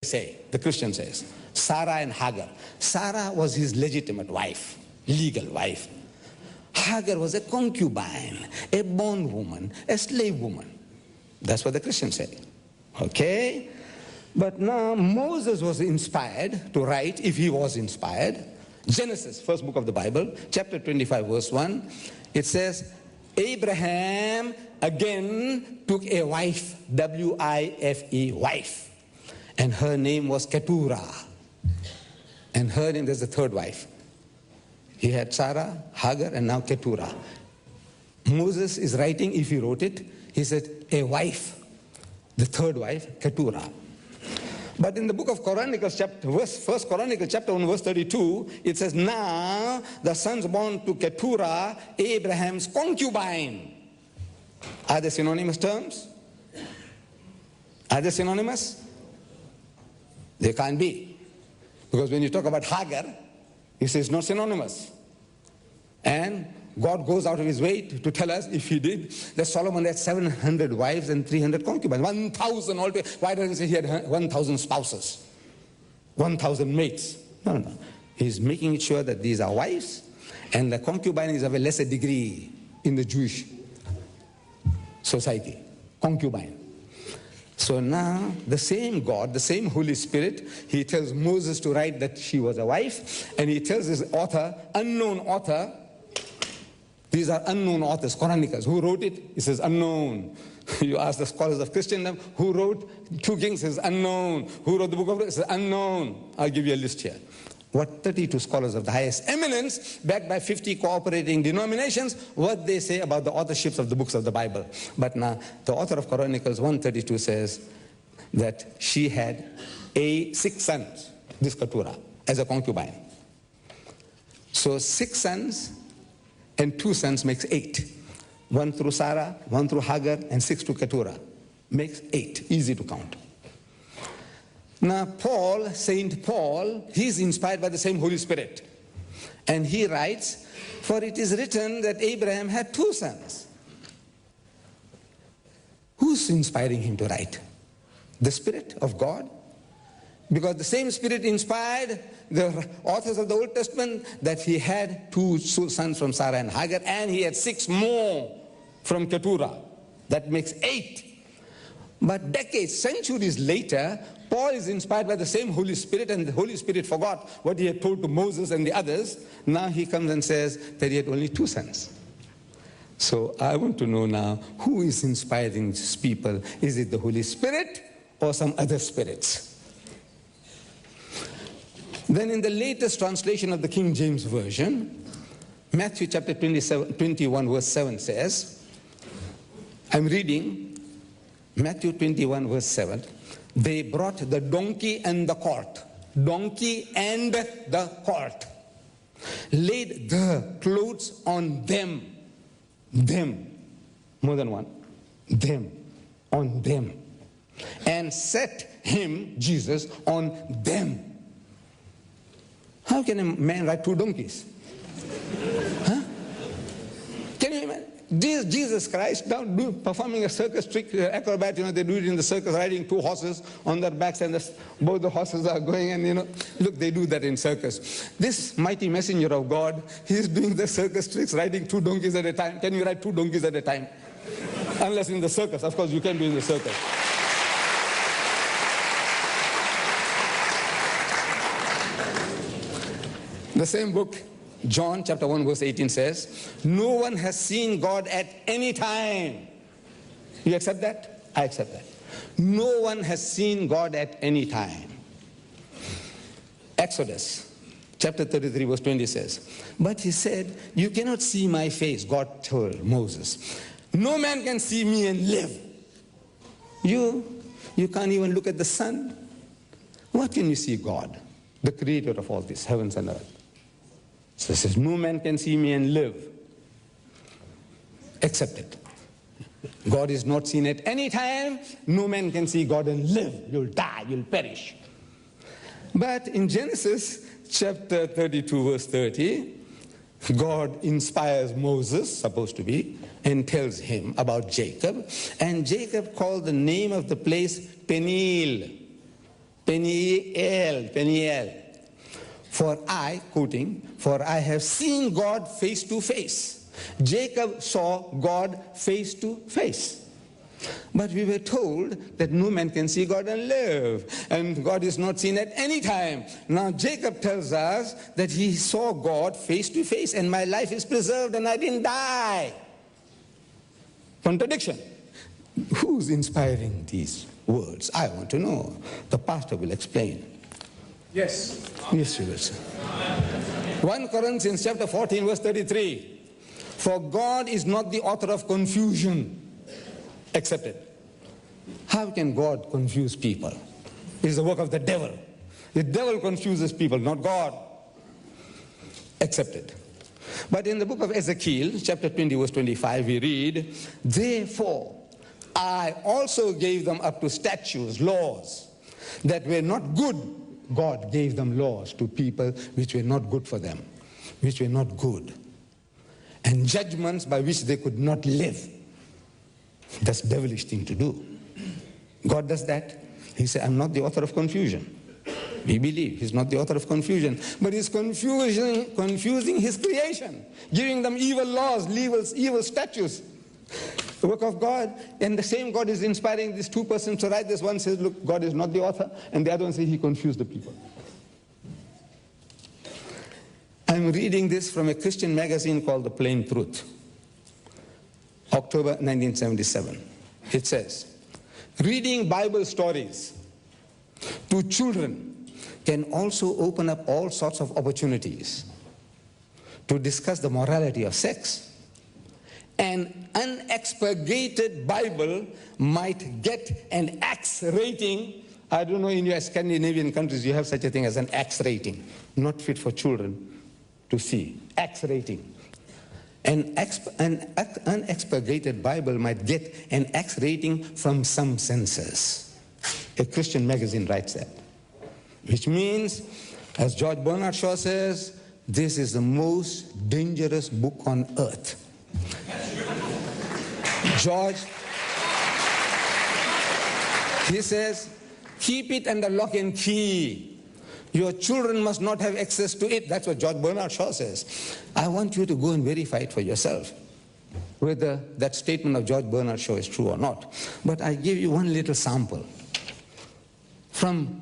say, the Christian says, Sarah and Hagar. Sarah was his legitimate wife, legal wife. Hagar was a concubine, a bondwoman, a slave woman. That's what the Christians say. Okay? But now Moses was inspired to write, if he was inspired. Genesis, first book of the Bible, chapter 25, verse 1. It says, Abraham again took a wife, W-I-F-E, wife. And her name was Keturah. And her name, there's the third wife. He had Sarah, Hagar, and now Keturah. Moses is writing, if he wrote it, he said, a wife, the third wife, Keturah. But in the book of Chronicles, First Chronicles chapter 1, verse 32, it says, now the sons born to Keturah, Abraham's concubine. Are they synonymous terms? Are they synonymous? They can't be. Because when you talk about Hagar, he says not synonymous. And God goes out of his way to tell us, if he did, that Solomon had 700 wives and 300 concubines. 1,000 altogether. Why doesn't he say he had 1,000 spouses? 1,000 mates? No. He's making it sure that these are wives, and the concubine is of a lesser degree in the Jewish society. Concubine. So now, the same God, the same Holy Spirit, he tells Moses to write that she was a wife, and he tells his author, unknown author, these are unknown authors, Chronicles. Who wrote it? He says unknown. You ask the scholars of Christendom, who wrote 2 Kings? He says unknown. Who wrote the book of He says unknown. I'll give you a list here. What 32 scholars of the highest eminence, backed by 50 cooperating denominations, what they say about the authorships of the books of the Bible. But now, the author of Chronicles 132 says that she had 6 sons, this Keturah, as a concubine. So 6 sons and 2 sons makes 8. 1 through Sarah, 1 through Hagar, and 6 to Keturah. Makes 8, easy to count. Now Paul, Saint Paul, he's inspired by the same Holy Spirit. And he writes, for it is written that Abraham had 2 sons. Who's inspiring him to write? The Spirit of God? Because the same Spirit inspired the authors of the Old Testament that he had 2 sons from Sarah and Hagar, and he had 6 more from Keturah. That makes 8. But decades, centuries later, Paul is inspired by the same Holy Spirit, and the Holy Spirit forgot what he had told to Moses and the others. Now he comes and says that he had only 2 sons. So I want to know now, who is inspiring these people? Is it the Holy Spirit or some other spirits? Then in the latest translation of the King James Version, Matthew chapter 21 verse 7 says, I'm reading Matthew 21 verse 7, they brought the donkey and the cart, laid the clothes on them, more than one, on them, and set him, Jesus, on them. How can a man ride 2 donkeys? Huh? Can you imagine? Jesus Christ now performing a circus trick, acrobat, they do it in the circus, riding 2 horses on their backs, and both the horses are going, and look, they do that in circus. This mighty messenger of God, he's doing the circus tricks, riding 2 donkeys at a time. Can you ride 2 donkeys at a time? Unless in the circus, of course you can be in the circus. The same book, John chapter 1 verse 18 says, no one has seen God at any time. You accept that? I accept that. No one has seen God at any time. Exodus chapter 33 verse 20 says, but he said, you cannot see my face, God told Moses. No man can see me and live. You can't even look at the sun. What can you see God, the creator of all this, heavens and earth? So it says, no man can see me and live. Accept it. God is not seen at any time. No man can see God and live. You'll die, you'll perish. But in Genesis chapter 32 verse 30, God inspires Moses, supposed to be, and tells him about Jacob. And Jacob called the name of the place Peniel. Peniel, Peniel. For I, quoting, for I have seen God face to face. Jacob saw God face to face. But we were told that no man can see God and live, and God is not seen at any time. Now Jacob tells us that he saw God face to face, and my life is preserved and I didn't die. Contradiction. Who's inspiring these words? I want to know. The pastor will explain. Yes. Yes, you will, sir. 1 Corinthians chapter 14 verse 33. For God is not the author of confusion. Accepted. How can God confuse people? It is the work of the devil. The devil confuses people, not God. Accepted. But in the book of Ezekiel, chapter 20, verse 25, we read, therefore, I also gave them up to statutes, laws, that were not good. God gave them laws to people which were not good for them, which were not good. And judgments by which they could not live. That's a devilish thing to do. God does that. He said, I'm not the author of confusion. We believe he's not the author of confusion, but he's confusing his creation, giving them evil laws, evil statutes. The work of God, and the same God is inspiring these two persons to write this. One says, look, God is not the author, and the other one says he confused the people. I'm reading this from a Christian magazine called The Plain Truth, October 1977. It says, reading Bible stories to children can also open up all sorts of opportunities to discuss the morality of sex. An unexpurgated Bible might get an X rating. I don't know, in your Scandinavian countries you have such a thing as an X rating, not fit for children to see. X rating. An unexpurgated Bible might get an X rating from some censors. A Christian magazine writes that. Which means, as George Bernard Shaw says, this is the most dangerous book on earth. George, he says, keep it under lock and key. Your children must not have access to it. That's what George Bernard Shaw says. I want you to go and verify it for yourself, whether that statement of George Bernard Shaw is true or not. But I give you one little sample from